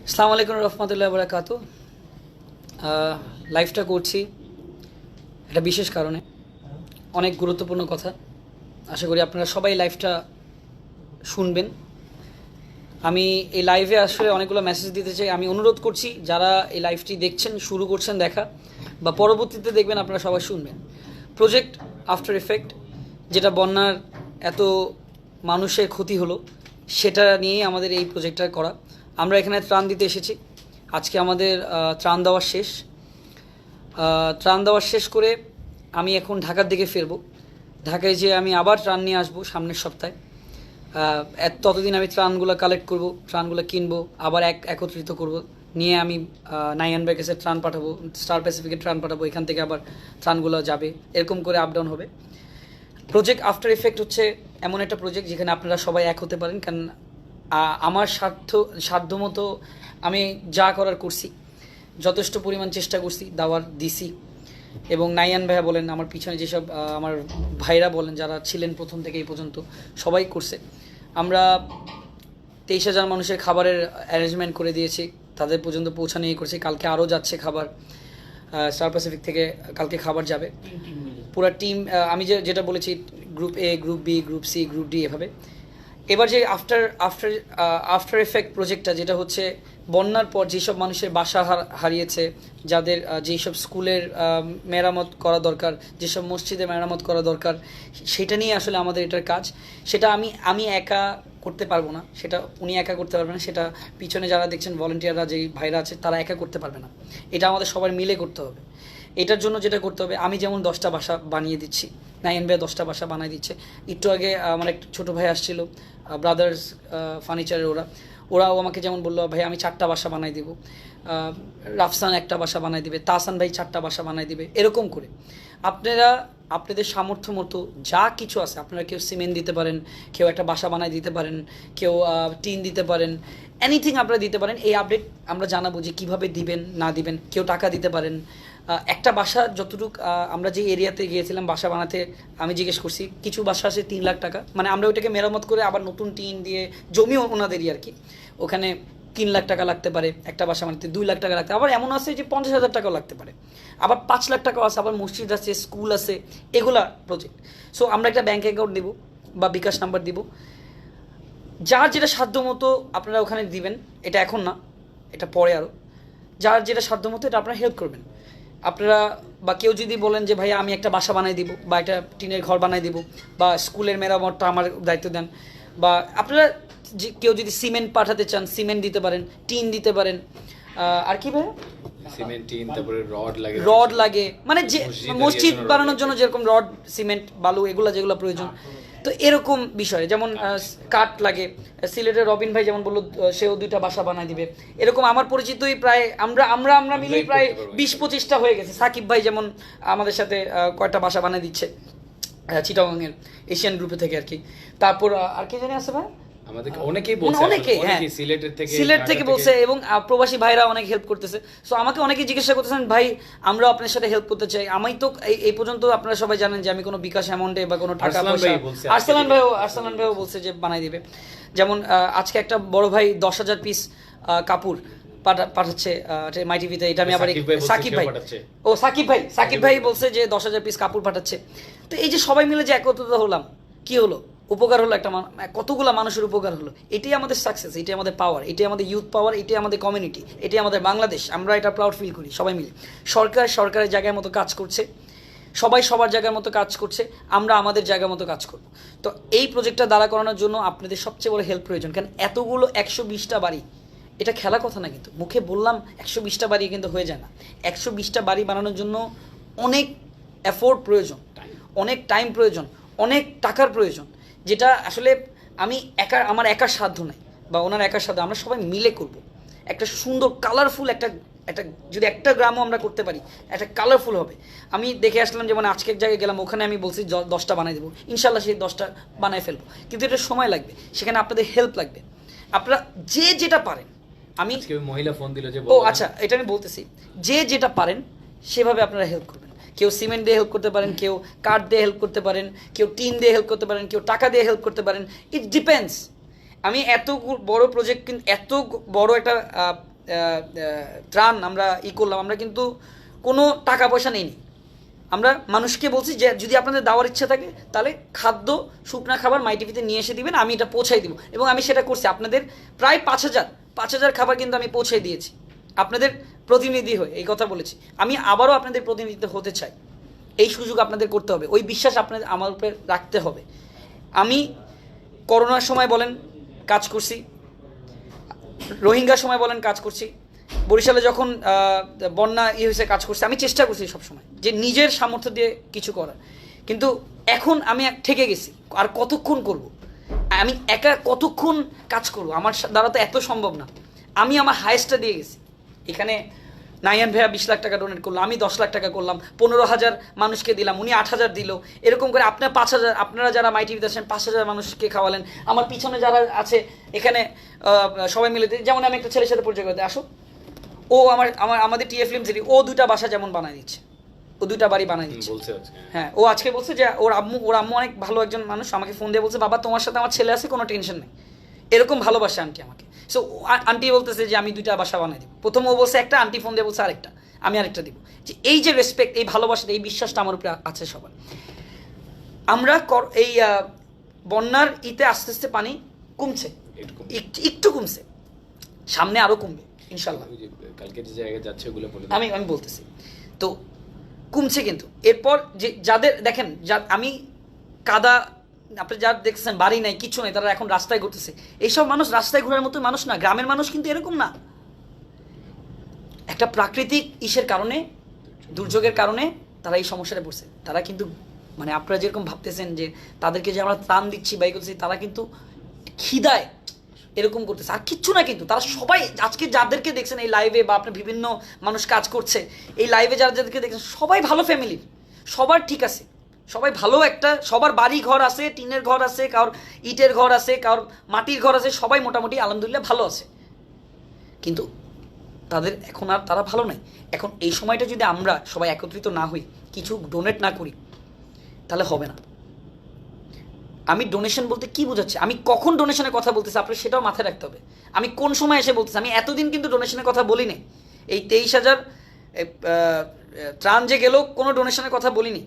আসসালামু আলাইকুম রহমতুল্লাহ বরাকাতু। লাইভটা করছি একটা বিশেষ কারণে, অনেক গুরুত্বপূর্ণ কথা। আশা করি আপনারা সবাই লাইভটা শুনবেন। আমি এই লাইভে আসলে অনেকগুলো মেসেজ দিতে চাই। আমি অনুরোধ করছি যারা এই লাইভটি দেখছেন, শুরু করছেন দেখা বা পরবর্তীতে দেখবেন, আপনারা সবাই শুনবেন। প্রজেক্ট আফটার এফেক্ট, যেটা বন্যার এত মানুষের ক্ষতি হলো, সেটা নিয়েই আমাদের এই প্রজেক্টটা করা। আমরা এখানে ত্রাণ দিতে এসেছি। আজকে আমাদের ত্রাণ দেওয়া শেষ। ত্রাণ দেওয়া শেষ করে আমি এখন ঢাকার দিকে ফিরবো। ঢাকায় যেয়ে আমি আবার ত্রাণ নিয়ে আসবো সামনের সপ্তাহে। ততদিন আমি ত্রাণগুলো কালেক্ট করব, ত্রাণগুলো কিনবো, আবার একত্রিত করব, নিয়ে আমি নাইয়ান ভাইয়ের কাছে ত্রাণ পাঠাবো, স্টার প্যাসিফিকের ত্রাণ পাঠাবো, এখান থেকে আবার ত্রাণগুলো যাবে, এরকম করে আপ ডাউন হবে। প্রজেক্ট আফটার এফেক্ট হচ্ছে এমন একটা প্রজেক্ট যেখানে আপনারা সবাই এক হতে পারেন। কারণ আমার সাধ্যমতো আমি যা করার করছি, যথেষ্ট পরিমাণ চেষ্টা করছি, দাওয়ার দিছি। এবং নাইয়ান ভাইয়া বলেন, আমার পিছনে যেসব আমার ভাইরা বলেন, যারা ছিলেন প্রথম থেকে এই পর্যন্ত, সবাই করছে। আমরা 23,000 মানুষের খাবারের অ্যারেঞ্জমেন্ট করে দিয়েছি, তাদের পর্যন্ত পৌঁছানো নিয়ে করছি। কালকে আরও যাচ্ছে খাবার, স্টার প্যাসিফিক থেকে কালকে খাবার যাবে পুরো টিম। আমি যেটা বলেছি, group A, group B, group C, group D, এভাবে। এবার যে আফটার এফেক্ট প্রজেক্টটা, যেটা হচ্ছে বন্যার পর যেসব মানুষের বাসা হারিয়েছে, যাদের যেসব স্কুলের মেরামত করা দরকার, যেসব মসজিদে মেরামত করা দরকার, সেটা নিয়ে আসলে আমাদের এটার কাজ। সেটা আমি একা করতে পারবো না, সেটা উনি একা করতে পারবে না, সেটা পিছনে যারা দেখছেন ভলেন্টিয়াররা, যেই ভাইরা আছে, তারা একা করতে পারবে না। এটা আমাদের সবার মিলে করতে হবে। এটার জন্য যেটা করতে হবে, আমি যেমন 10টা বাসা বানিয়ে দিচ্ছি, নাইন ভাই 10টা বাসা বানিয়ে দিচ্ছে। একটু আগে আমার একটা ছোটো ভাই আসছিল, ব্রাদার্স ফার্নিচারের, ওরাও আমাকে যেমন বললো, ভাই আমি 4টা বাসা বানাই দিব, রাফসান একটা বাসা বানাই দিবে, তাহসান ভাই 4টা বাসা বানাই দিবে, এরকম করে আপনারা আপনাদের সামর্থ্য মতো যা কিছু আছে, আপনারা কেউ সিমেন্ট দিতে পারেন, কেউ একটা বাসা বানাই দিতে পারেন, কেউ টিন দিতে পারেন, এনিথিং আপনারা দিতে পারেন। এই আপডেট আমরা জানাবো যে কীভাবে দিবেন না দিবেন। কেউ টাকা দিতে পারেন। একটা বাসা যতটুকু, আমরা যে এরিয়াতে গিয়েছিলাম বাসা বানাতে, আমি জিজ্ঞেস করছি, কিছু বাসা আছে 3 লাখ টাকা, মানে আমরা ওইটাকে মেরামত করে আবার নতুন টিন দিয়ে, জমিও ওনাদেরই আর কি, ওখানে 3 লাখ টাকা লাগতে পারে, একটা বাসা বানাতে 2 লাখ টাকা লাগতে, আবার এমন আছে যে 50,000 টাকাও লাগতে পারে, আবার 5 লাখ টাকাও আছে, আবার মসজিদ আছে, স্কুল আছে, এগুলা প্রজেক্ট। সো আমরা একটা ব্যাঙ্ক অ্যাকাউন্ট দিব বা বিকাশ নাম্বার দিব, যার যেটা সাধ্য মতো আপনারা ওখানে দিবেন। এটা এখন না, এটা পরে আরও। যার যেটা সাধ্য মতো এটা আপনারা হেল্প করবেন। আপনারা বা কেউ যদি বলেন যে ভাইয়া আমি একটা বাসা বানাই দিব, বা একটা টিনের ঘর বানাই দিব, বা স্কুলের মেরামতটা আমার দায়িত্ব দেন, বা আপনারা কেউ যদি সিমেন্ট পাঠাতে চান, সিমেন্ট দিতে পারেন, টিন দিতে পারেন। আর কি ভাই, সিমেন্ট, টিন, তারপরে রড লাগে, মানে যে মসজিদ বানানোর জন্য যেরকম রড, সিমেন্ট, বালু, এগুলো যেগুলো প্রয়োজন, তো এরকম বিষয়ে যেমন কাঠ লাগে। সিলেটের রবিন ভাই যেমন বললো, সেও 2টা বাসা বানায় দিবে। এরকম আমার পরিচিতই প্রায় আমরা মিলেই প্রায় 20-25টা হয়ে গেছে। সাকিব ভাই যেমন আমাদের সাথে কয়েকটা বাসা বানিয়ে দিচ্ছে চিটাগংয়ের এশিয়ান গ্রুপে থেকে আর কি। তারপর আর কি জানি আছে ভাই, আমাদেরকে অনেকেই বলছে, অনেকেই, হ্যাঁ, সিলেট থেকে বলছে, এবং প্রবাসী ভাইরা অনেক হেল্প করতেছে। সো আমাকে অনেকেই জিজ্ঞাসা করতেছেন, ভাই আমরা আপনার সাথে হেল্প করতে চাই। আমি তো এই পর্যন্ত আপনারা সবাই জানেন যে আমি কোনো বিকাশ অ্যামাউন্টে বা কোনো টাকা পয়সা, আরসালান ভাইও বলছে যে বানাই দিবে। যেমন আজকে একটা বড় ভাই 10,000 পিস কাপড় পাঠাচ্ছে মাই টিভিতে। এটা আমি আবার সাকিব ভাই বলছে যে 10,000 পিস কাপড় পাঠাচ্ছে। তো এই যে সবাই মিলে যে একত্রিত হলাম, কি হলো, উপকার হলো, একটা কতগুলো মানুষের উপকার হলো। এটাই আমাদের সাকসেস, এটাই আমাদের পাওয়ার, এটাই আমাদের ইউথ পাওয়ার, এটাই আমাদের কমিউনিটি, এটাই আমাদের বাংলাদেশ। আমরা এটা প্রাউড ফিল করি সবাই মিলে। সরকারের জায়গার মতো কাজ করছে, সবাই সবার জায়গার মতো কাজ করছে, আমরা আমাদের জায়গার মতো কাজ করব। তো এই প্রজেক্টটা দাঁড়া করানোর জন্য আপনাদের সবচেয়ে বড় হেল্প প্রয়োজন। কারণ এতগুলো 120টা বাড়ি, এটা খেলা কথা না, কিন্তু মুখে বললাম 120টা বাড়ি কিন্তু হয়ে যায় না। 120টা বাড়ি বানানোর জন্য অনেক এফোর্ট প্রয়োজন, অনেক টাইম প্রয়োজন, অনেক টাকার প্রয়োজন, যেটা আসলে আমার একার সাধ্য নাই, বা ওনার একার সাধ্য। আমরা সবাই মিলে করব একটা সুন্দর কালারফুল একটা যদি একটা গ্রামও আমরা করতে পারি, একটা কালারফুল হবে। আমি দেখে আসলাম, যেমন আজকে এক জায়গায় গেলাম, ওখানে আমি বলছি 10টা বানাই দেবো, ইনশাল্লাহ সেই 10টা বানায় ফেলবো, কিন্তু এটা সময় লাগবে, সেখানে আপনাদের হেল্প লাগবে। আপনারা যে যেটা পারেন, আমি মহিলা ফোন দিল যে, আচ্ছা, এটা আমি বলতেছি, যে যেটা পারেন সেভাবে আপনারা হেল্প করবেন। কেউ সিমেন্ট দিয়ে হেল্প করতে পারেন, কেউ কাঠ দিয়ে হেল্প করতে পারেন, কেউ টিন দিয়ে হেল্প করতে পারেন, কেউ টাকা দিয়ে হেল্প করতে পারেন। It depends. আমি এত বড় প্রজেক্ট, কিন্তু এত বড় একটা ত্রাণ আমরা করলাম, আমরা কিন্তু কোনো টাকা পয়সা নেইনি। আমরা মানুষকে বলছি যে যদি আপনাদের দেওয়ার ইচ্ছা থাকে তাহলে খাদ্য, শুকনা খাবার মাই টিভিতে নিয়ে এসে দিবেন, আমি এটা পৌঁছাই দিব। এবং আমি সেটা করছি, আপনাদের প্রায় 5,000 খাবার কিন্তু আমি পৌঁছে দিয়েছি আপনাদের প্রতিনিধি হয়ে, এই কথা বলেছি। আমি আবারও আপনাদের প্রতিনিধিত্ব হতে চাই, এই সুযোগ আপনাদের করতে হবে, ওই বিশ্বাস আপনাদের আমার উপরে রাখতে হবে। আমি করোনার সময় বলেন কাজ করছি, রোহিঙ্গার সময় বলেন কাজ করছি, বরিশালে যখন বন্যা হয়েছে কাজ করছি। আমি চেষ্টা করছি সবসময় যে নিজের সামর্থ্য দিয়ে কিছু করার, কিন্তু এখন আমি ঠেকে গেছি। আর কতক্ষণ করব, আমি একা কতক্ষণ কাজ করব, আমার দ্বারা তো এত সম্ভব না। আমি আমার হায়েস্টটা দিয়ে গেছি। এখানে নাইয়ান ভাইয়া 20 লাখ টাকা ডোনেট করলো, আমি 10 লাখ টাকা করলাম, 15,000 মানুষকে দিলাম, উনি 8,000 দিল, এরকম করে আপনার 5,000, আপনারা যারা মাই টিভিতে আসেন 5,000 মানুষকে খাওয়ালেন। আমার পিছনে যারা আছে এখানে সবাই মিলে, যেমন আমি একটা ছেলের সাথে পরিচয় করতে আসো, ও আমাদের টিএ ফিল্ম সিটি, ও 2টা বাসা যেমন বানায় দিচ্ছে, ও 2টা বাড়ি বানায় দিচ্ছে। হ্যাঁ, ও আজকে বলছে যে ওর আম্মু অনেক ভালো একজন মানুষ, আমাকে ফোন দিয়ে বলছে বাবা তোমার সাথে আমার ছেলে আছে, কোনো টেনশন নেই। এরকম ভালোবাসে আন্টি আমাকে। সো আন্টি বলতেছে যে আমি 2টা বাসা বানাই দিব। প্রথম ও বলছে একটা, আন্টি ফোন দিয়ে বলছে আরেকটা, আমি আরেকটা দিব। যে এই যে রেসপেক্ট, এই ভালোবাসাটা, এই বিশ্বাসটা আমার উপরে আছে সবার। আমরা এই বন্যার আস্তে আস্তে পানি কমছে, একটু কমছে, সামনে আরো কমবে ইনশাল্লাহ। কালকে যে জায়গায় যাচ্ছে ওগুলো আমি বলতেছি তো কমছে, কিন্তু এরপর যে যাদের দেখেন, আমি কাদা, আপনি যারা দেখছেন বাড়ি নাই, কিছু নেই, তারা এখন রাস্তায় ঘুরতেছে। এইসব মানুষ রাস্তায় ঘোরার মতো মানুষ না, গ্রামের মানুষ কিন্তু এরকম না। একটা প্রাকৃতিক কারণে, দুর্যোগের কারণে তারা এই সমস্যাটা পড়ছে। তারা কিন্তু মানে আপনারা যেরকম ভাবতেছেন যে তাদেরকে যে আমরা ত্রাণ দিচ্ছি বা করছি, তারা কিন্তু খিদায় এরকম করতেছে, আর কিচ্ছু না। কিন্তু তারা সবাই আজকে যাদেরকে দেখছেন এই লাইভে, বা আপনার বিভিন্ন মানুষ কাজ করছে এই লাইভে, যাদেরকে দেখছেন সবাই ভালো ফ্যামিলির, সবার ঠিক আছে, সবাই ভালো, একটা সবার বাড়ি ঘর আছে, টিনের ঘর আছে, কারোর ইটের ঘর আছে, কারোর মাটির ঘর আছে, সবাই মোটামুটি আলহামদুলিল্লাহ ভালো আছে। কিন্তু তাদের এখন আর তারা ভালো নাই। এখন এই সময়টা যদি আমরা সবাই একত্রিত না হই, কিছু ডোনেট না করি, তাহলে হবে না। আমি ডোনেশন বলতে কি বোঝাচ্ছি, আমি কখন ডোনেশনের কথা বলতেছি আপনার সেটাও মাথায় রাখতে হবে। আমি কোন সময় এসে বলতেছি, আমি এতদিন কিন্তু ডোনেশনের কথা বলিনি। এই 23,000 ত্রাণ যে গেল, কোনো ডোনেশনের কথা বলিনি।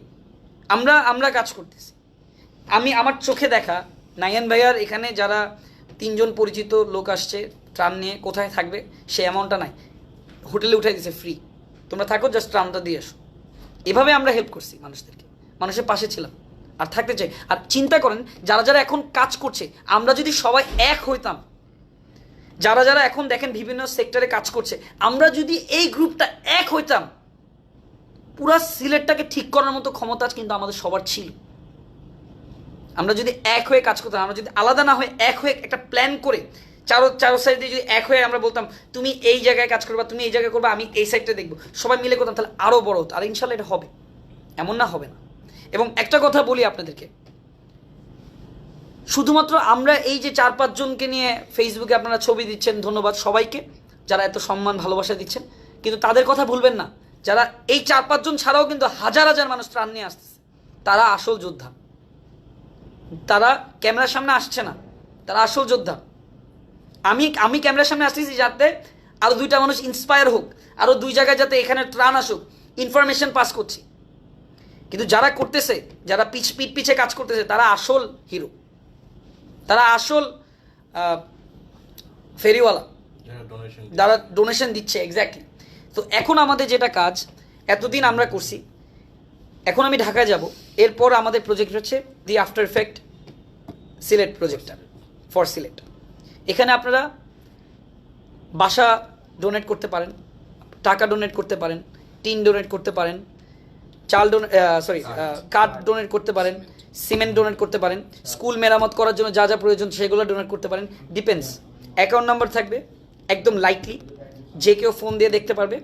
আমরা কাজ করতেছি। আমার চোখে দেখা নাইয়ান ভাইয়ার এখানে যারা 3জন পরিচিত লোক আসছে ত্রাণ নিয়ে, কোথায় থাকবে সে অ্যামাউন্টটা নাই, হোটেলে উঠাই দিয়েছে ফ্রি, তোমরা থাকো, জাস্ট ত্রাণটা দিয়ে আসো। এভাবে আমরা হেল্প করছি মানুষদেরকে, মানুষের পাশে ছিলাম আর থাকতে চাই। আর চিন্তা করেন যারা যারা এখন কাজ করছে, আমরা যদি সবাই এক হইতাম, যারা যারা এখন দেখেন বিভিন্ন সেক্টরে কাজ করছে, আমরা যদি এই গ্রুপটা এক হইতাম, পুরা সিলেটটাকে ঠিক করার মতো ক্ষমতা কিন্তু আমাদের সবার ছিল। আমরা যদি এক হয়ে কাজ করতাম, আমরা যদি আলাদা না হয়ে এক হয়ে একটা প্ল্যান করে চারো সাইডে যদি এক হয়ে আমরা বলতাম তুমি এই জায়গায় কাজ করবা, তুমি এই জায়গায় করবা, আমি এই সাইডটা দেখবো, সবাই মিলে করতাম, তাহলে আরও বড় হতো। আর ইনশাল্লাহ এটা হবে, এমন না হবে না। এবং একটা কথা বলি আপনাদেরকে, শুধুমাত্র আমরা এই যে 4-5 জনকে নিয়ে ফেসবুকে আপনারা ছবি দিচ্ছেন, ধন্যবাদ সবাইকে যারা এত সম্মান ভালোবাসা দিচ্ছেন, কিন্তু তাদের কথা ভুলবেন না যারা এই 4-5 জন ছাড়াও কিন্তু হাজার হাজার মানুষ ত্রাণ নিয়ে আসতেছে। তারা আসল যোদ্ধা, তারা ক্যামেরার সামনে আসছে না, তারা আসল যোদ্ধা। আমি ক্যামেরার সামনে আসতেছি যাতে আরো 2টা মানুষ ইন্সপায়ার হোক, আরো 2 জায়গায় যাতে এখানে ত্রাণ আসুক, ইনফরমেশন পাস করছি। কিন্তু যারা করতেছে, যারা পিছে কাজ করতেছে, তারা আসল হিরো, তারা আসল ফেরিওয়ালা, যারা ডোনেশন দিচ্ছে। এক্স্যাক্টলি। তো এখন আমাদের যেটা কাজ এতদিন আমরা করছি, এখন আমি ঢাকায় যাব, এরপর আমাদের প্রজেক্ট হচ্ছে দি আফটার ইফেক্ট সিলেট প্রজেক্টটা ফর সিলেট। এখানে আপনারা বাসা ডোনেট করতে পারেন, টাকা ডোনেট করতে পারেন, টিন ডোনেট করতে পারেন, কাঠ ডোনেট করতে পারেন, সিমেন্ট ডোনেট করতে পারেন, স্কুল মেরামত করার জন্য যা যা প্রয়োজন সেগুলো ডোনেট করতে পারেন। ডিপেন্ডস, অ্যাকাউন্ট নাম্বার থাকবে একদম লাইটলি, যে কেউ ফোন দিয়ে দেখতে পারবে,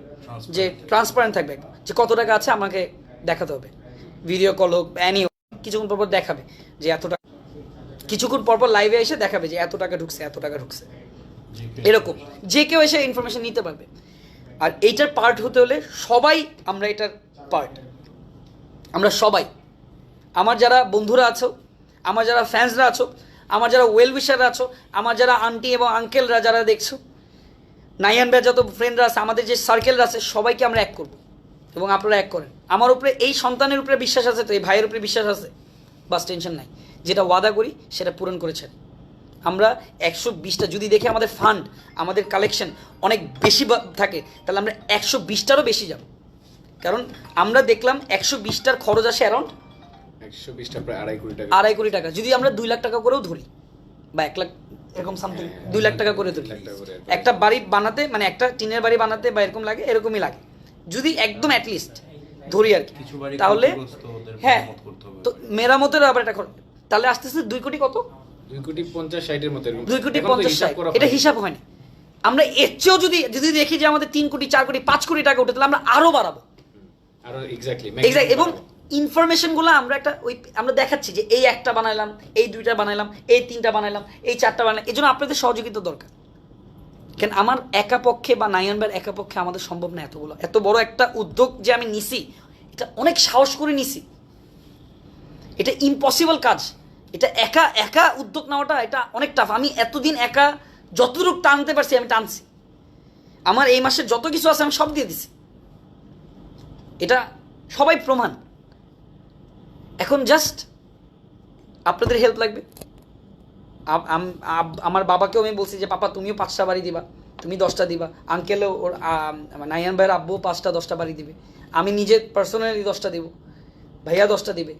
যে ট্রান্সপারেন্ট থাকবে যে কত টাকা আছে আমাকে দেখাতে হবে, ভিডিও কল হোক, অ্যানি হোক, কিছুক্ষণ পরপর দেখাবে যে এত টাকা, কিছুক্ষণ পরপর লাইভে এসে দেখাবে যে এত টাকা ঢুকছে, এত টাকা ঢুকছে, এরকম যে কেউ এসে ইনফরমেশন নিতে পারবে। আর এইটার পার্ট হতে হলে সবাই, আমরা এটার পার্ট, আমরা সবাই, আমার যারা বন্ধুরা আছো, আমার যারা ফ্যান্সরা আছো, আমার যারা ওয়েল উইশাররা আছো, আমার যারা আন্টি এবং আঙ্কেলরা যারা দেখছো, নাইয়ান ভাই যত ফ্রেন্ডরা আছে, আমাদের যে সার্কেলরা আছে, সবাইকে আমরা এক করব এবং আপনারা এক করেন। আমার উপরে এই সন্তানের উপরে বিশ্বাস আছে তো, এই ভাইয়ের উপরে বিশ্বাস আছে, বাস টেনশন নাই। যেটা ওয়াদা করি সেটা পূরণ করেছেন। আমরা 120টা যদি দেখি আমাদের ফান্ড, আমাদের কালেকশন অনেক বেশি থাকে, তাহলে আমরা 120টারও বেশি যাব। কারণ আমরা দেখলাম 120টার খরচ আসে অ্যারাউন্ড 120টা প্রায় 2.5 কোটি টাকা। 2.5 কোটি টাকা। যদি আমরা 2 লাখ টাকা করেও ধরি বা 1 লাখ এরকম সামথিং, 2 লাখ টাকা করে ধরি, 2 লাখ টাকা করে একটা বাড়ি বানাতে, মানে একটা টিনের বাড়ি বানাতে বা এরকম লাগে, এরকমই লাগে যদি একদম অ্যাটলিস্ট ধরি আর কি, তাহলে হ্যাঁ, তো মেরামতের আবার একটা তাহলে আস্তে আস্তে 2 কোটি কত, 2 কোটি 50-60 এর মতো এরকম। 2 কোটি এখন তো 50 হিসাব করা এটা হয়নি। হিসাব হয়নি। আমরা এর চেয়েও যদি যদি দেখি যে আমাদের 3 কোটি 4 কোটি 5 কোটি টাকা উঠে, তাহলে আমরা আরো বাড়াবো। আরো এক্স্যাক্টলি এবং ইনফরমেশনগুলো আমরা একটা আমরা দেখাচ্ছি যে এই একটা বানাইলাম, এই 2টা বানাইলাম, এই 3টা বানাইলাম, এই 4টা বানাইলাম। এই জন্য আপনাদের সহযোগিতা দরকার। কেন আমার একা পক্ষে বা নাইয়ান ভাইয়ের একা পক্ষে আমাদের সম্ভব না এতগুলো, এত বড় একটা উদ্যোগ যে আমি নিছি, এটা অনেক সাহস করে নিছি। এটা ইম্পসিবল কাজ। এটা একা একা উদ্যোগ নেওয়াটা এটা অনেক টাফ। আমি এতদিন একা যতটুকু টানতে পারছি আমি টানছি। আমার এই মাসে যত কিছু আছে আমি সব দিয়ে দিছি, এটা সবাই প্রমাণ। এখন জাস্ট আপনাদের হেল্প লাগবে। আমার বাবাকেও আমি বলছি যে পাপা তুমিও 5টা বাড়ি দিবা, তুমি 10টা দিবা, আঙ্কেলও ওর নাইয়ান ভাইয়ের আব্বুও 5টা 10টা বাড়ি দিবে, আমি নিজে পার্সোনালি 10টা দিব, ভাইয়া 10টা দিবে,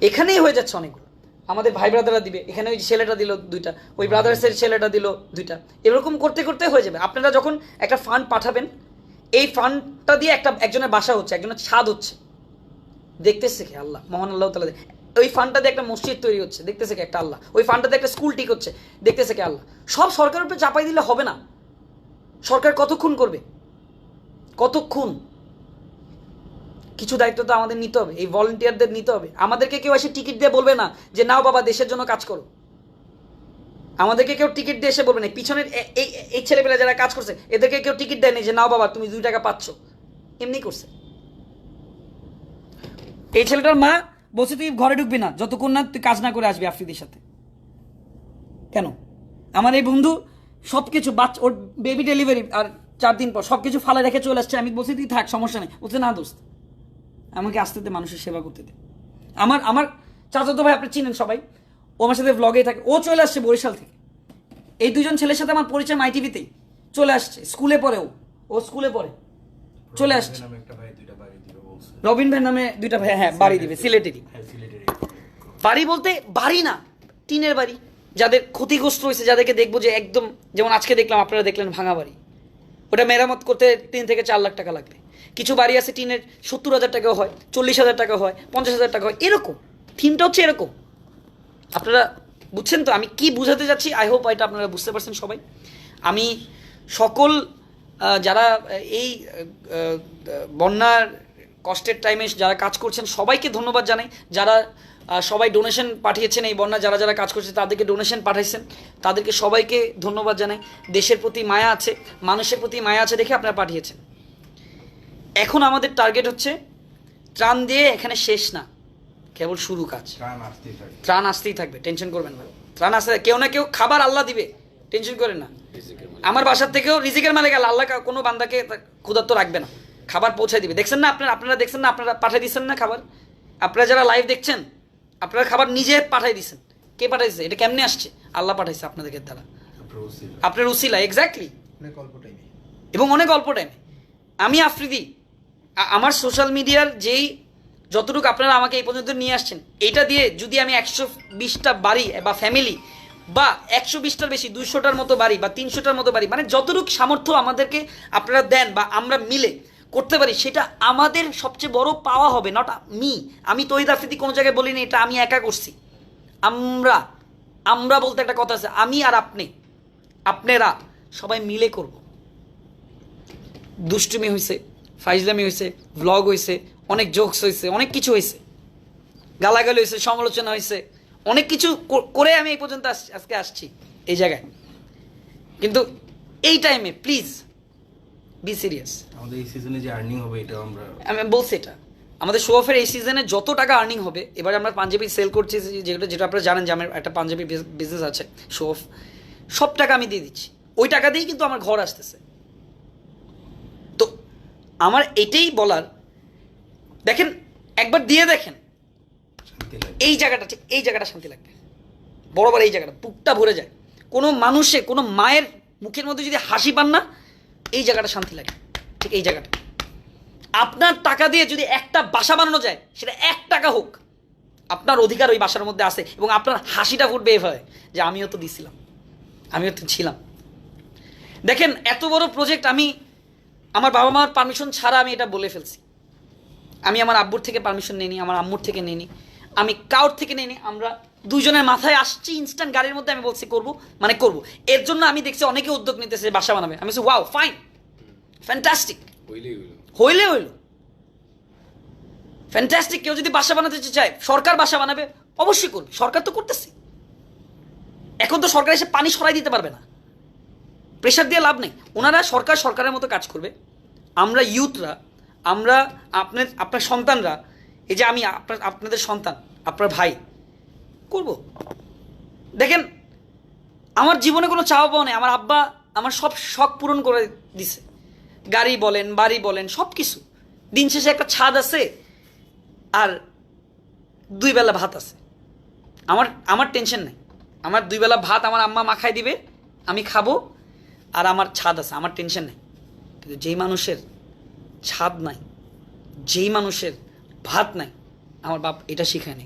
এখানেই হয়ে যাচ্ছে অনেকগুলো। আমাদের ভাই ব্রাদাররা দিবে, এখানে ওই ছেলেটা দিল 2টা, ওই ব্রাদার্সের ছেলেটা দিল 2টা, এরকম করতে করতে হয়ে যাবে। আপনারা যখন একটা ফান্ড পাঠাবেন, এই ফান্ডটা দিয়ে একজনের বাসা হচ্ছে, একজনের ছাদ হচ্ছে, দেখতেছে কে আল্লাহ, মহান আল্লাহ তাআলা। ওই ফান্ডটা দিয়ে একটা মসজিদ তৈরি হচ্ছে, দেখতেছে কে একটা আল্লাহ। ওই ফান্ডটা দিয়ে একটা স্কুল ঠিক হচ্ছে, দেখতেছে কে আল্লাহ। সব সরকারের উপরে চাপাই দিলে হবে না। সরকার কতক্ষণ করবে, কতক্ষণ? কিছু দায়িত্ব তো আমাদের নিতে হবে, এই ভলান্টিয়ারদের নিতে হবে। আমাদেরকে কেউ এসে টিকিট দিয়ে বলবে না যে নাও বাবা দেশের জন্য কাজ করো। আমাদেরকে কেউ টিকিট দিয়ে এসে বলবে না। পিছনের এই ছেলেপেলে যারা কাজ করছে, এদেরকে কেউ টিকিট দেয়নি যে নাও বাবা তুমি 2 টাকা পাচ্ছ, এমনি করছে। এই ছেলেটার মা বলছে তুই ঘরে ঢুকবি না যতক্ষণ না তুই কাজ না করে আসবি আফ্রিদির সাথে। কেন? আমার এই বন্ধু সবকিছু ওর বেবি ডেলিভারি আর 4 দিন পর সবকিছু ফালা রেখে চলে আসছে। আমি বলছি তুই থাক, সমস্যা নেই। বলছে না দোস্ত, আমাকে আসতে দে, মানুষের সেবা করতে দে। আমার চাচাতো ভাই আপনি চিনেন সবাই, ও আমার সাথে ব্লগেই থাকে, ও চলে আসছে বরিশাল থেকে। এই 2জন ছেলের সাথে আমার পরিচয় মাইটিভিতেই, চলে আসছে। স্কুলে পড়ে, ও স্কুলে পড়ে, চলে আসছে। রবিন ভাই নামে 2টা ভাই, হ্যাঁ বাড়ি দিবে সিলেটেরই। বাড়ি বলতে বাড়ি না, টিনের বাড়ি, যাদের ক্ষতিগ্রস্ত হয়েছে, যাদেরকে দেখবো যে একদম, যেমন আজকে দেখলাম, আপনারা দেখলেন ভাঙা বাড়ি, ওটা মেরামত করতে 3 থেকে 4 লাখ টাকা লাগবে। কিছু বাড়ি আছে টিনের 70,000 টাকাও হয়, 40,000 টাকা হয়, 50,000 টাকা হয়, এরকম। থিমটা হচ্ছে এরকম। আপনারা বুঝছেন তো আমি কি বুঝাতে যাচ্ছি? আই হোপ এটা আপনারা বুঝতে পারছেন সবাই। আমি সকল যারা এই বন্যার কষ্টের টাইমে যারা কাজ করছেন সবাইকে ধন্যবাদ জানাই। যারা সবাই ডোনেশন পাঠিয়েছেন, এই বন্যা যারা যারা কাজ করছে তাদেরকে ডোনেশন পাঠাইছেন, তাদেরকে সবাইকে ধন্যবাদ জানাই। দেশের প্রতি মায়া আছে, মানুষের প্রতি মায়া আছে দেখে আপনারা পাঠিয়েছেন। এখন আমাদের টার্গেট হচ্ছে ত্রাণ দিয়ে এখানে শেষ না, কেবল শুরু কাজ। ত্রাণ আসতেই থাকবে, টেনশন করবেন না। ত্রাণ আসতে, কেউ না কেউ খাবার আল্লাহ দিবে, টেনশন করেন না। আমার বাসার থেকেও রিজিকের মালিক আল্লাহ, কোনো বান্দাকে ক্ষুধার্ত রাখবে না, খাবার পৌঁছে দিবে। দেখছেন না আপনারা দেখছেন না, আপনারা পাঠিয়ে দিচ্ছেন না খাবার। আপনারা যারা লাইভ দেখছেন, আপনারা খাবার নিজে পাঠিয়ে দিচ্ছেন। কে পাঠাইছে? এটা কেমনে আসছে? আল্লাহ পাঠাইছে আপনাদেরকে দ্বারা, আপনার উসিলা। এক্স্যাক্টলি, এবং অনেক অল্প টাইমে। আমি আফ্রিদি, আমার সোশ্যাল মিডিয়ার যতটুকু আপনারা আমাকে এই পর্যন্ত নিয়ে আসছেন, এইটা দিয়ে যদি আমি 120টা বাড়ি বা ফ্যামিলি, বা 120টার বেশি, 200টার মতো বাড়ি বা 300টার মতো বাড়ি, মানে যতটুকু সামর্থ্য আমাদেরকে আপনারা দেন বা আমরা মিলে করতে পারি, সেটা আমাদের সবচেয়ে বড় পাওয়া হবে। নট আমি তৌহিদ আফ্রিদি কোনো জায়গায় বলিনি এটা আমি একা করছি। আমরা বলতে একটা কথা আছে, আমি আর আপনারা সবাই মিলে করব। দুষ্টুমি হয়েছে, ফাইজলামি হয়েছে, ভ্লগ হয়েছে, অনেক জোকস হয়েছে, অনেক কিছু হয়েছে, গালাগালি হয়েছে, সমালোচনা হয়েছে, অনেক কিছু করে আমি এই পর্যন্ত আজকে আসছি এই জায়গায়। কিন্তু এই টাইমে প্লিজ বি সিরিয়াস। আমাদের এই সিজনে যে আর্নিং হবে, এটা আমি বলছি, এটা আমাদের শো অফের এই সিজনে যত টাকা আর্নিং হবে, এবারে আমরা পাঞ্জাবি সেল করছি, যেটা আপনারা জানেন যে আমার একটা পাঞ্জাবি বিজনেস আছে, শো অফ, সব টাকা আমি দিয়ে দিচ্ছি। ওই টাকা দিয়েই কিন্তু আমার ঘর আসতেছে। তো আমার এটাই বলার, দেখেন একবার দিয়ে দেখেন, শান্তি লাগে। এই জায়গাটা, ঠিক এই জায়গাটা শান্তি লাগবে, বরাবর এই জায়গাটা বুকটা ভরে যায়। কোনো মানুষে, কোনো মায়ের মুখের মধ্যে যদি হাসি পান না, এই জায়গাটা শান্তি লাগে, ঠিক এই জায়গাটা। আপনার টাকা দিয়ে যদি একটা বাসা বানানো যায়, সেটা 1 টাকা হোক, আপনার অধিকার ওই বাসার মধ্যে আছে, এবং আপনার হাসিটা ফুটবে এভাবে যে আমিও তো দিছিলাম, আমিও তো ছিলাম। দেখেন এত বড় প্রজেক্ট আমি আমার বাবা মার পারমিশন ছাড়া আমি এটা বলে ফেলছি। আমি আমার আব্বুর থেকে পারমিশন নিইনি, আমার আম্মুর থেকে নিইনি, আমি কাউর থেকে নিইনি। আমরা দুজনের মাথায় আসছি, ইনস্ট্যান্ট গাড়ির মধ্যে আমি বলছি করবো, মানে করবো। এর জন্য আমি দেখছি অনেকে উদ্যোগ নিতেছে বাসা বানাবে। আমি বলছি ওয়াও, ফাইন, ফ্যান্টাস্টিক, হইলেই হইলো। হইলে হইল, ফ্যান্টাস্টিক। কেউ যদি বাসা বানাতে চায়, সরকার বাসা বানাবে, অবশ্যই করবে, সরকার তো করতেছে। এখন তো সরকার এসে পানি সরাই দিতে পারবে না, প্রেশার দিয়ে লাভ নেই। ওনারা সরকারের মতো কাজ করবে। আমরা ইউথরা, আমরা আপনার সন্তানরা, এই যে আমি আপনাদের সন্তান, আপনার ভাই, করব। দেখেন আমার জীবনে কোনো চাওয়া পাওয়া নেই। আমার আব্বা আমার সব শখ পূরণ করে দিছে, গাড়ি বলেন, বাড়ি বলেন, সব কিছু। দিন শেষে একটা ছাদ আছে আর 2 বেলা ভাত আছে। আমার টেনশন নেই। আমার 2 বেলা ভাত আমার আম্মা মাখাই দিবে, আমি খাবো, আর আমার ছাদ আছে, আমার টেনশন নেই। কিন্তু যেই মানুষের ছাদ নাই, যেই মানুষের ভাত নাই, আমার বাপ এটা শিখায়নি।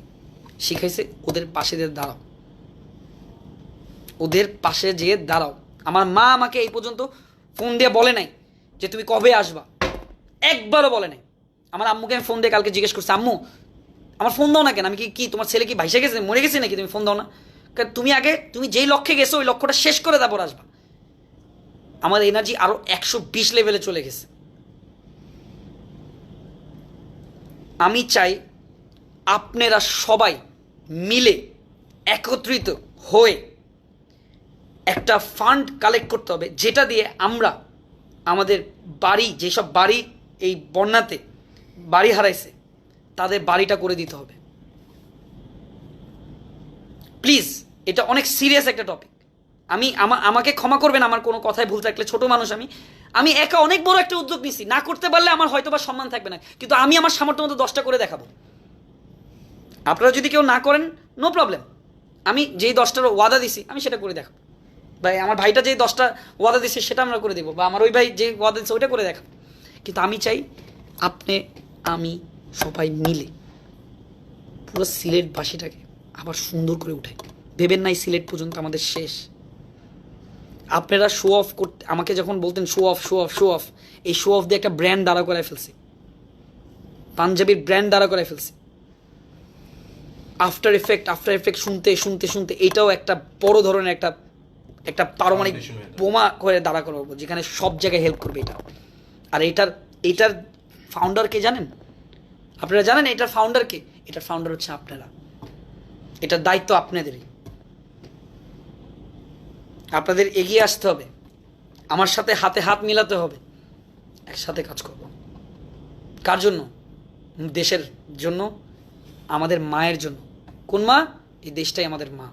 শিখাইছে ওদের পাশে যেয়ে দাঁড়াও, ওদের পাশে যেয়ে দাঁড়াও। আমার মা আমাকে এই পর্যন্ত ফোন দিয়ে বলে নাই যে তুমি কবে আসবা, একবারও বলে নাই। আমার আম্মুকে আমি ফোন দিয়ে কালকে জিজ্ঞেস করছি, আম্মু আমার ফোন দাও না কেন? আমি কি তোমার ছেলে কি ভাইসে গেছে, মরে গেছে নাকি, তুমি ফোন দাও না? কারণ তুমি যেই লক্ষ্যে গেছো ওই লক্ষ্যটা শেষ করে তারপর আসবা। আমার এনার্জি আরো 120 লেভেলে চলে গেছে। আমি চাই আপনারা সবাই মিলে একত্রিত হয়ে একটা ফান্ড কালেক্ট করতে হবে, যেটা দিয়ে আমরা আমাদের বাড়ি, যেসব বাড়ি এই বন্যাতে বাড়ি হারাইছে, তাদের বাড়িটা করে দিতে হবে। প্লিজ, এটা অনেক সিরিয়াস একটা টপিক। আমাকে ক্ষমা করবেন আমার কোনো কথায় ভুল থাকলে, ছোট মানুষ আমি একা অনেক বড় একটা উদ্যোগ নিছি। না করতে পারলে আমার হয়তো বা সম্মান থাকবে না, কিন্তু আমি আমার সামর্থ্য মতো 10টা করে দেখাবো। আপনারা যদি কেউ না করেন, নো প্রবলেম, আমি যেই 10টার ওয়াদা দিছি আমি সেটা করে দেখাবো। ভাই আমার ভাইটা যেই 10টা ওয়াদা দিচ্ছে সেটা আমরা করে দেবো, বা আমার ওই ভাই যে ওয়াদা দিচ্ছে ওইটা করে দেখাবো। কিন্তু আমি চাই আপনি, আমি, সবাই মিলে পুরো সিলেটবাসীটাকে আবার সুন্দর করে উঠাই। ভেবেন নাই সিলেট পর্যন্ত আমাদের শেষ। আপনারা শো অফ করতে আমাকে যখন বলতেন show off show off show off, এই শো অফ দিয়ে একটা ব্র্যান্ড দাঁড়া করায় ফেলছি, পাঞ্জাবির ব্র্যান্ড দাঁড়া করায় ফেলছি। আফটার এফেক্ট শুনতে শুনতে শুনতে এটাও একটা বড় ধরনের একটা পারমাণবিক বোমা করে দাঁড়া করাবো, যেখানে সব জায়গায় হেল্প করবে এটা। আর এটার ফাউন্ডার কে জানেন? আপনারা জানেন এটার ফাউন্ডার কে? এটার ফাউন্ডার হচ্ছে আপনারা। এটার দায়িত্ব আপনাদেরই। আপনাদের এগিয়ে আসতে হবে, আমার সাথে হাতে হাত মিলাতে হবে, একসাথে কাজ করব। কার জন্য? দেশের জন্য, আমাদের মায়ের জন্য। কোন মা? এই দেশটাই আমাদের মা।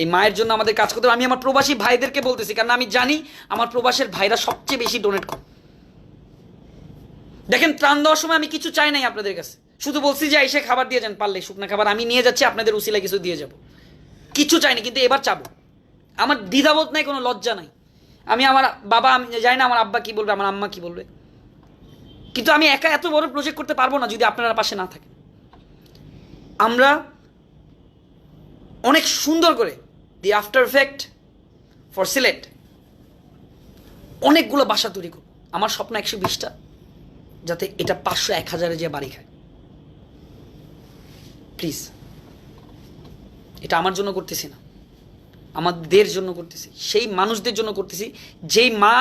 এই মায়ের জন্য আমাদের কাজ করতে হবে। আমি আমার প্রবাসী ভাইদেরকে বলতেছি, কারণ আমি জানি আমার প্রবাসের ভাইরা সবচেয়ে বেশি ডোনেট করে। দেখেন ত্রাণ দেওয়ার সময় আমি কিছু চাই নাই আপনাদের কাছে, শুধু বলছি যে এসে খাবার দিয়ে যান, পারলে শুকনা খাবার আমি নিয়ে যাচ্ছি, আপনাদের উসিলায় কিছু দিয়ে যাব, কিছু চাইনি। কিন্তু এবার চাবো, আমার দ্বিধাবোধ নাই, কোনো লজ্জা নাই। আমি আমার বাবা, আমি জানি না আমার আব্বা কি বলবে, আমার আম্মা কি বলবে, কিন্তু আমি একা এত বড় প্রজেক্ট করতে পারবো না যদি আপনারা পাশে না থাকেন। আমরা অনেক সুন্দর করে the after effect for Sylhet অনেকগুলো বাসা তৈরি করব। আমার স্বপ্ন 120টা, যাতে এটা 500-1000 যে বাড়ি খায়। প্লিজ, এটা আমার জন্য করতেছি না, আমাদের জন্য করতেছি, সেই মানুষদের জন্য করতেছি যেই মা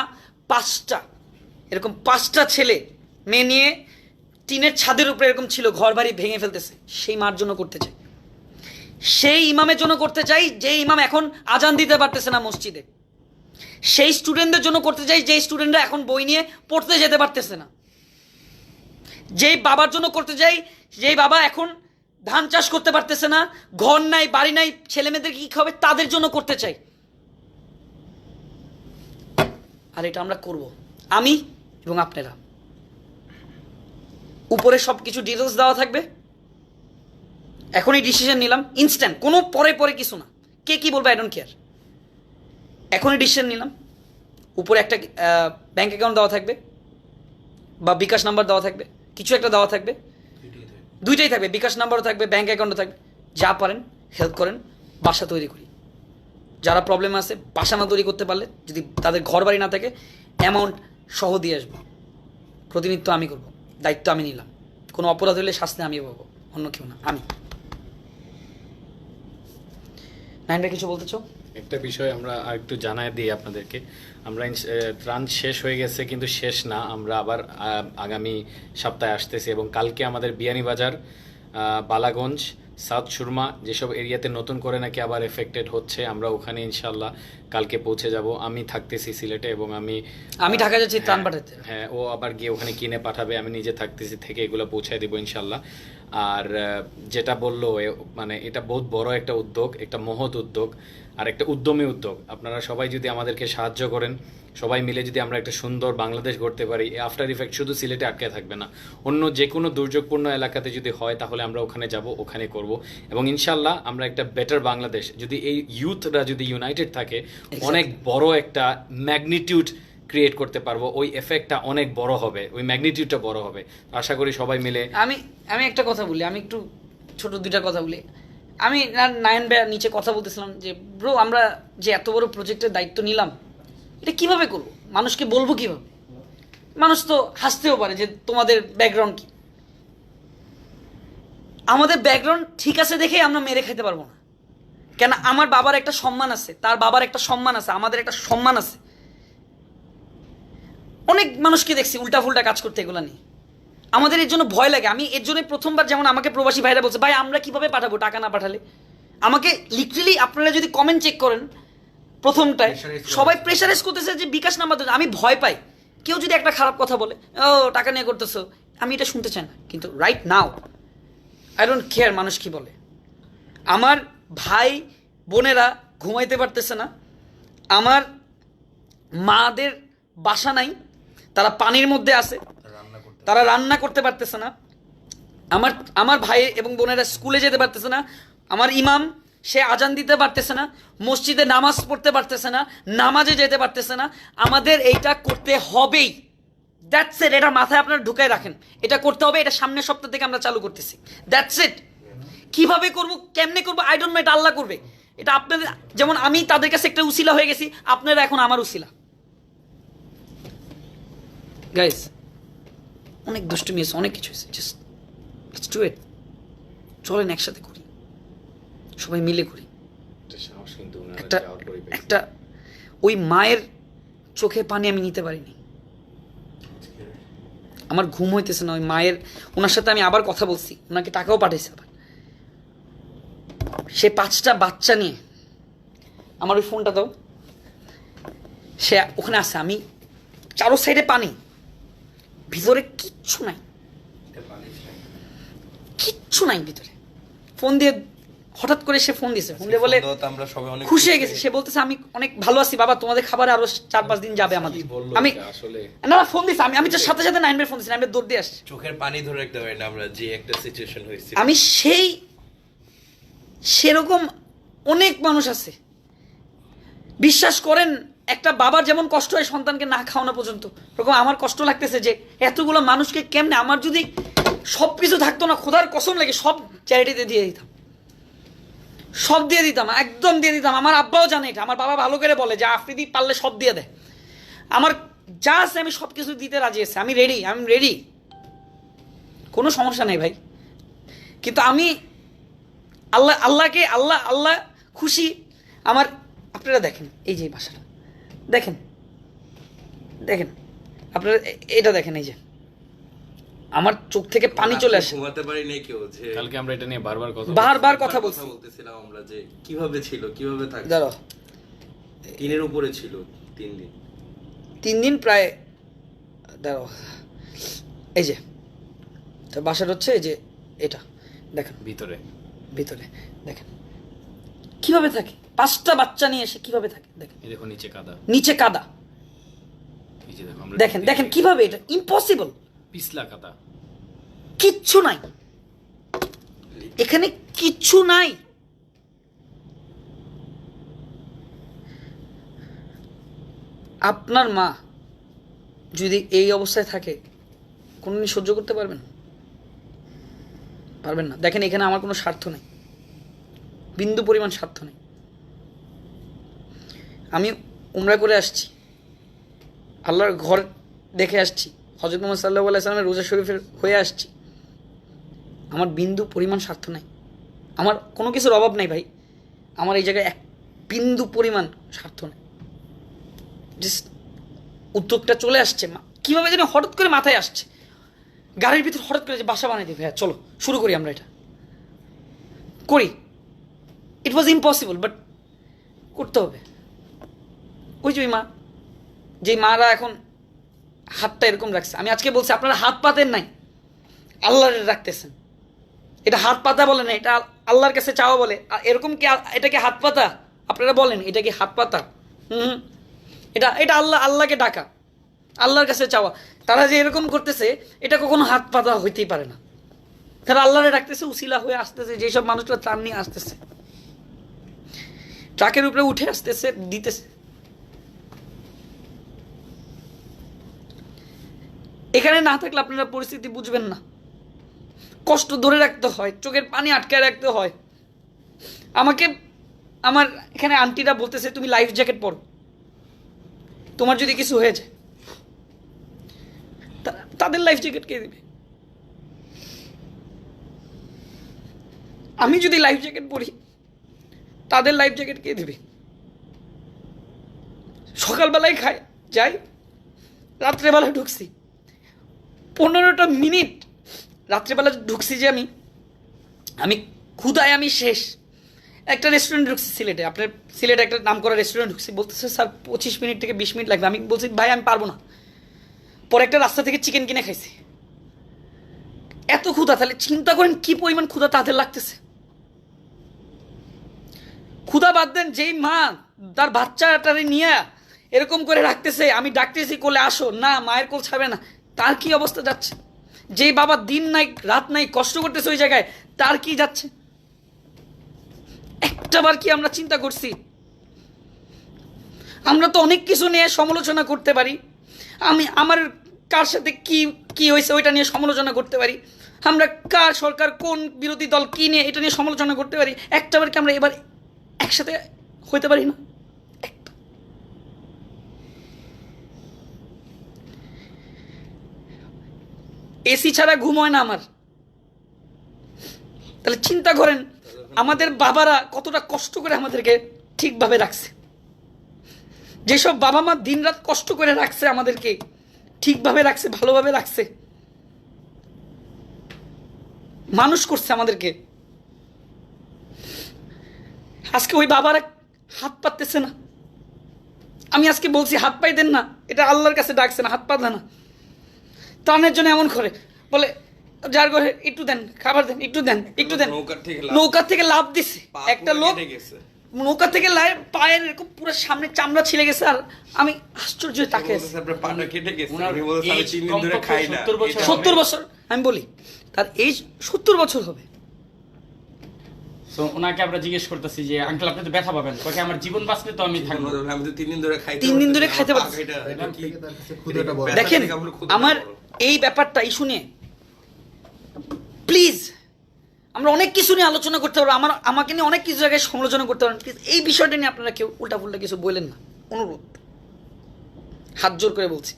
5টা ছেলে মেয়ে নিয়ে টিনের ছাদের উপরে এরকম ছিল, ঘর বাড়ি ভেঙে ফেলতেছে, সেই মার জন্য করতে চাই। সেই ইমামের জন্য করতে চাই যে ইমাম এখন আজান দিতে পারতেছে না মসজিদে। সেই স্টুডেন্টদের জন্য করতে চাই যে স্টুডেন্টরা এখন বই নিয়ে পড়তে যেতে পারতেছে না। যেই বাবার জন্য করতে চাই যেই বাবা এখন ধান চাষ করতে পারতেছে না, ঘর নাই, বাড়ি নাই, ছেলে মেয়েদের কি হবে, তাদের জন্য করতে চাই। আর এটা আমরা করব, আমি এবং আপনারা। উপরে সব কিছু ডিটেলস দেওয়া থাকবে, এখনই ডিসিশন নিলাম, ইনস্ট্যান্ট, কোনো পরে পরে কিছু না, কে কি বলবে আই ডোন্ট কেয়ার। এখনই ডিসিশন নিলাম, উপরে একটা ব্যাঙ্ক অ্যাকাউন্ট দেওয়া থাকবে বা বিকাশ নাম্বার দেওয়া থাকবে, কিছু একটা দেওয়া থাকবে, দুইটাই থাকবে, বিকাশ নাম্বারও থাকবে, ব্যাঙ্ক অ্যাকাউন্টও থাকবে। যা পারেন হেল্প করেন, বাসা তৈরি করি। যারা প্রবলেম আছে বাসা না তৈরি করতে পারলে, যদি তাদের ঘর বাড়ি না থাকে, অ্যামাউন্ট সহ দিয়ে আসবো। প্রতিনিধিত্ব আমি করব, দায়িত্ব আমি নিলাম। কোনো অপরাধ হলে শাস্তি আমি পাবো, অন্য কেউ না, আমি। নাইন ভাই কিছু বলতে চাও? একটা বিষয় আমরা আর একটু জানায় দিই আপনাদেরকে, আমরা রান শেষ হয়ে গেছে কিন্তু শেষ না, আমরা আবার আগামী সপ্তাহে আসতেছি এবং কালকে আমাদের বিয়ানীবাজার, বালাগঞ্জ, সাউথ সুরমা যেসব এরিয়াতে নতুন করে নাকি আবার এফেক্টেড হচ্ছে, আমরা ওখানে ইনশাল্লাহ কালকে পৌঁছে যাব। আমি থাকতেছি সিলেটে এবং আমি ঢাকা যাচ্ছি ত্রাণ পাঠাতে। হ্যাঁ, ও আবার গিয়ে ওখানে কিনে পাঠাবে, আমি নিজে থাকতেছি থেকে এগুলো পৌঁছায় দেবো ইনশাল্লাহ। আর যেটা বললো মানে এটা বহুত বড় একটা উদ্যোগ, একটা মহৎ উদ্যোগ আর একটা উদ্যমী উদ্যোগ। আপনারা সবাই যদি আমাদেরকে সাহায্য করেন, সবাই মিলে যদি আমরা একটা সুন্দর বাংলাদেশ গড়তে পারি, এই আফটার ইফেক্ট শুধু সিলেটে আটকে থাকবে না, অন্য যে কোনো দুর্যোগপূর্ণ এলাকাতে যদি হয় তাহলে আমরা ওখানে যাব, ওখানে করব এবং ইনশাল্লাহ আমরা একটা বেটার বাংলাদেশ, যদি এই ইউথরা যদি ইউনাইটেড থাকে, অনেক বড় একটা ম্যাগনিটিউড ক্রিয়েট করতে পারবো। ওই এফেক্টটা অনেক বড় হবে, ওই ম্যাগনিটিউডটা বড় হবে। আশা করি সবাই মিলে। আমি একটা কথা বলি, আমি একটু ছোট দুইটা কথা বলি। আমি নায়ন ভাই নিচে কথা বলতেছিলাম যে ব্রো, আমরা যে এত বড় প্রজেক্টের দায়িত্ব নিলাম, এটা কিভাবে করব, মানুষকে বলবো কিভাবে? মানুষ তো হাসতেও পারে যে তোমাদের ব্যাকগ্রাউন্ড কি। আমাদের ব্যাকগ্রাউন্ড ঠিক আছে দেখেই আমরা মেরে খেতে পারবো না। কেন? আমার বাবার একটা সম্মান আছে, তার বাবার একটা সম্মান আছে, আমাদের একটা সম্মান আছে। অনেক মানুষকে দেখছি উল্টা ফুল্টা কাজ করতে, এগুলো নিয়ে আমাদের এর জন্য ভয় লাগে। আমি এর জন্য প্রথমবার, যেমন আমাকে প্রবাসী ভাইরা বলছে, ভাই আমরা কিভাবে পাঠাবো টাকা না পাঠালে। আমাকে লিটারেলি আপনারা যদি কমেন্ট চেক করেন, প্রথমটায় সবাই প্রেশারাইজ করতেছে যে বিকাশ নাম্বার দেন। আমি ভয় পাই, কেউ যদি একটা খারাপ কথা বলে, ও টাকা নিয়ে করতেছো, আমি এটা শুনতে চাই না। কিন্তু right now I don't care মানুষ কি বলে। আমার ভাই বোনেরা ঘুমাইতে পারতেছে না, আমার মাদের বাসা নাই, তারা পানির মধ্যে আছে, তারা রান্না করতে পারতেছে না। আমার ভাই এবং বোনেরা স্কুলে যেতে পারতেছে না। আমার ইমাম সে আজান দিতে পারতেছে না, মসজিদে নামাজ পড়তে পারতেছে না, নামাজে যেতে পারতেছে না। আমাদের এইটা করতে হবেই, দ্যাটস ইট। এটা মাথায় আপনারা ঢুকায় রাখেন, এটা করতে হবে। এটা সামনের সপ্তাহ থেকে আমরা চালু করতেছি, দ্যাটস ইট। কিভাবে করবো, কেমনে করবো আই ডোন্ট নো, এটা আল্লাহ করবে। এটা আপনাদের, যেমন আমি তাদের কাছে একটা উসিলা হয়ে গেছি, আপনারা এখন আমার উসিলা। গাইস, অনেক দুষ্টুমি আছে, অনেক কিছু আছে, জাস্ট লেটস ডু ইট। চলেন একসাথে করি, সবাই মিলে করি। একটা ওই মায়ের চোখে পানি আমি নিতে পারিনি, আমার ঘুম হইতেছে না। ওই মায়ের, ওনার সাথে আমি আবার কথা বলছি, ওনাকে টাকাও পাঠাইছে আবার। সে 5টা বাচ্চা নিয়ে, আমার ওই ফোনটা দাও, সে ওখানে আছে। আমি চারো সাইডে পানি, ভিতরে কিচ্ছু নাই, কিচ্ছু নাই ভিতরে। ফোন দিয়ে হঠাৎ করে সে ফোন দিয়েছে, ফোন দিয়ে বলে খুশি হয়ে গেছে। সে বলতেছে আমি অনেক ভালো আছি বাবা, তোমাদের খাবারে আরো 4-5 দিন যাবে আমাদের। আমি না ফোন দিছি, আমি তো সাথে সাথে নাইনবের ফোন দিছি, নাইনবের দৌড় দিয়ে আসছে। চোখের পানি ধরে রাখতে পারি না আমরা, যে একটা সিচুয়েশন হয়েছে। আমি সেরকম অনেক মানুষ আছে, বিশ্বাস করেন। একটা বাবার যেমন কষ্ট হয় সন্তানকে না খাওয়ানো পর্যন্ত, এরকম আমার কষ্ট লাগতেছে যে এতগুলো মানুষকে কেমনে। আমার যদি সব কিছু থাকতো না, খোদার কসম লাগে সব চ্যারিটিতে দিয়ে দিতাম, সব দিয়ে দিতাম, একদম দিয়ে দিতাম। আমার আব্বাও জানে এটা, আমার বাবা ভালো করে বলে যে আফ্রিদি পারলে সব দিয়ে দেয়। আমার যা আছে আমি সব কিছু দিতে রাজি আছি, আমি রেডি, কোনো সমস্যা নেই ভাই। কিন্তু আমি আল্লাহ খুশি আমার। আপনারা দেখেন এই যে বাসাটা দেখেন, আপনারা এটা দেখেন, এই যে আমার চোখ থেকে পানি চলে আসে। ঘুমাতে পারি নাই কেউ, যে কালকে আমরা এটা নিয়ে বারবার কথা বলতেছিলাম আমরা যে কিভাবে ছিল, কিভাবে থাকছে। দাঁড়াও, টিনের উপরে ছিল 3 দিন প্রায়। দাঁড়াও, এই যে বাসাটা হচ্ছে, এই যে এটা দেখেন, ভিতরে দেখেন কিভাবে থাকে। 5টা বাচ্চা নিয়ে এসে কিভাবে থাকে দেখেন। দেখো নিচে কাদা, এই যে দেখো আমরা দেখেন দেখেন কিভাবে, এটা ইম্পসিবল, পিছলা খাতা। কিচ্ছু নাই এখানে, কিচ্ছু নাই। আপনার মা যদি এই অবস্থায় থাকে কোনোদিন সহ্য করতে পারবেন? পারবেন না। দেখেন এখানে আমার কোনো স্বার্থ নেই, বিন্দু পরিমাণ স্বার্থ নেই। আমি উমরা করে আসছি, আল্লাহর ঘর দেখে আসছি, হযরত মুহাম্মদ সাল্লাল্লাহু আলাইহি সাল্লামের রোজা শরীফের হয়ে আসছি। আমার বিন্দু পরিমাণ স্বার্থ নাই, আমার কোনো কিছুর অভাব নাই ভাই। আমার এই জায়গায় এক বিন্দু পরিমাণ স্বার্থ নেই। জাস্ট উদ্যোগটা চলে আসছে, কীভাবে যেন হঠাৎ করে মাথায় আসছে, গাড়ির ভিতর হঠাৎ করে যে বাসা বানিয়ে দিই, ভাইয়া চলো শুরু করি, আমরা এটা করি। ইট ওয়াজ ইম্পসিবল, বাট করতে হবে। ওই যে ওই মা, যেই মারা এখন হাতটা এরকম রাখছে, আমি আজকে বলছি আপনারা হাত পাতেন নাই, আল্লাহর রাখতেছেন। এটা হাত পাতা বলে না, এটা আল্লাহর কাছে চাওয়া বলে। এরকম কি এটা কি হাত পাতা? আপনারা বলেন এটা কি হাত পাতা? এটা এটা আল্লাহকে ডাকা, আল্লাহর কাছে চাওয়া। তারা যে এরকম করতেছে এটা কখনো হাত পাতা হইতেই পারে না। তারা আল্লাহরে ডাকতেছে, উসিলা হয়ে আসতেছে, যেসব মানুষরা ত্রাণ নিয়ে আসতেছে, ট্রাকের উপরে উঠে আসতেছে, দিতেছে। এখানে না থাকলে আপনারা পরিস্থিতি বুঝবেন না। কষ্ট ধরে রাখতে হয়, চোখের পানি আটকায় রাখতে হয়। আমাকে আমার এখানে আন্টিরা বলতেছে তুমি লাইফ জ্যাকেট পরো, তোমার যদি কিছু হয়ে যায়। তাদের লাইফ জ্যাকেট কে দিবে? আমি যদি লাইফ জ্যাকেট পরি, তাদের লাইফ জ্যাকেট কে দিবে? সকালবেলায় খাই যাই, রাত্রেবেলা ঢুকছি, 15টা মিনিট রাত্রেবেলা ঢুকছি যে আমি ক্ষুধায় আমি শেষ। একটা রেস্টুরেন্ট ঢুকছি সিলেটে, আপনার সিলেটে একটা নাম করা রেস্টুরেন্ট ঢুকছি, বলতেছে স্যার 25 মিনিট থেকে 20 মিনিট লাগবে। আমি বলছি ভাই আমি পারবো না। পরে একটা রাস্তা থেকে চিকেন কিনে খাইছি। এত ক্ষুধা, তাহলে চিন্তা করেন কি পরিমাণ ক্ষুধা তাদের লাগতেছে। ক্ষুধা বাদ দেন, যেই মা তার বাচ্চাটারে নিয়ে এরকম করে রাখতেছে, আমি ডাকতেছি কোলে আসো, না মায়ের কোল ছাড়বে না, তার কি অবস্থা যাচ্ছে? যেই বাবা দিন নাই রাত নাই কষ্ট করতেছে ওই জায়গায়, তার কি যাচ্ছে? একটাবার কি আমরা চিন্তা করছি? আমরা তো অনেক কিছু নিয়ে সমালোচনা করতে পারি, আমার কার সাথে কি কি হয়েছে ওইটা নিয়ে সমালোচনা করতে পারি, আমরা কার সরকার কোন বিরোধী দল কি নিয়ে এটা নিয়ে সমালোচনা করতে পারি। একটাবার কি আমরা এবার একসাথে হইতে পারি না? এসি ছাড়া ঘুম হয় না আমার। তাহলে চিন্তা করেন আমাদের বাবারা কতটা কষ্ট করে আমাদেরকে ঠিকভাবে রাখছে। যেসব বাবা মা দিনরাত কষ্ট করে রাখছে, আমাদেরকে ঠিকভাবে রাখছে, ভালোভাবে রাখছে, মানুষ করছে আমাদেরকে, আজকে ওই বাবারা হাত পাততেছে না। আমি আজকে বলছি হাত পাই দেন না, এটা আল্লাহর কাছে ডাকছে না, হাত পাতে না। ত্রাণের জন্য এমন করে বলে যার ঘরে একটু দেন, খাবার দেন, একটু দেন, একটু দেন। নৌকা থেকে লাভ দিছে একটা লোক, নৌকা থেকে পায়ের এরকম পুরো সামনে চামড়া ছিলে গেছে। আর আমি আশ্চর্য তাকে 70 বছর, আমি বলি তার এই 70 বছর হবে। সো ওনাকে আমরা জিজ্ঞেস করতেছি যে আঙ্কেল আপনি তো ব্যথা পাবেন, কয়েক আমার জীবন বাঁচলে তো আমি থাকবো। আমি তো 3 দিন ধরে খাইতে পারছি। দেখেন আমার এই ব্যাপারটা ইস্যু নিয়ে প্লিজ আমরা অনেক কিছু নিয়ে আলোচনা করতে পারবো, আমাকে নিয়ে অনেক কিছু জায়গায় সমালোচনা করতে পারেন, প্লিজ এই বিষয়টা নিয়ে আপনারা কেউ উল্টাপুল্টা কিছু বললেন না, অনুরোধ, হাত জোর করে বলছি।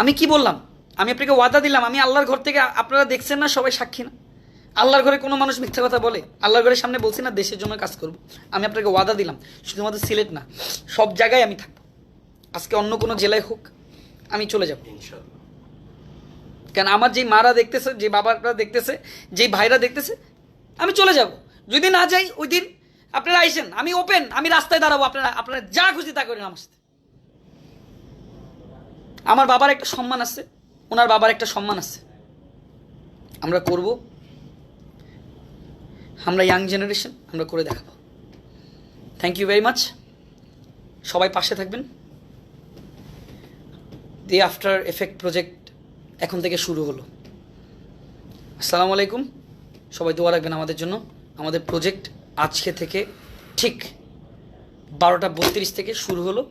আমি কি বললাম? আমি আপনাকে ওয়াদা দিলাম, আমি আল্লাহর ঘর থেকে, আপনারা দেখছেন না, সবাই সাক্ষী না, আল্লাহর ঘরে কোনো মানুষ মিথ্যা কথা বলে? আল্লাহর ঘরের সামনে বলছি না দেশের জন্য কাজ করব। আমি আপনাকে ওয়াদা দিলাম, শুধুমাত্র সিলেট না, সব জায়গায় আমি থাকবো। আজকে অন্য কোনো জেলায় হোক আমি চলে যাব ইনশাআল্লাহ। কারণ আমার যেই মারা দেখতেছে, যে বাবারা দেখতেছে, যেই ভাইরা দেখতেছে, আমি চলে যাব। যদি না যাই ওই দিন আপনারা আইসেন, আমি ওপেন, আমি রাস্তায় দাঁড়াবো, আপনারা যা খুশি তা করেন আমার সাথে। আমার বাবার একটা সম্মান আছে, ওনার বাবার একটা সম্মান আছে, আমরা করব। আমরা ইয়াং জেনারেশন, আমরা করে দেখাবো। Thank you very much. সবাই পাশে থাকবেন। দি আফটার এফেক্ট প্রজেক্ট এখন থেকে শুরু হলো। আসসালামু আলাইকুম, সবাই দোয়া রাখবেন আমাদের জন্য। আমাদের প্রজেক্ট আজকে থেকে ঠিক 12:32 থেকে শুরু হলো,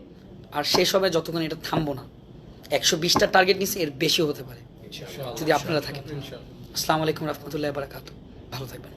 আর শেষ হবে যতক্ষণ এটা থামবো না। 120টা টার্গেট নিচ্ছে, এর বেশিও হতে পারে যদি আপনারা থাকেন। আসসালামু আলাইকুম রহমতুল্লাহ বারাকাতুহু, ভালো থাকবেন।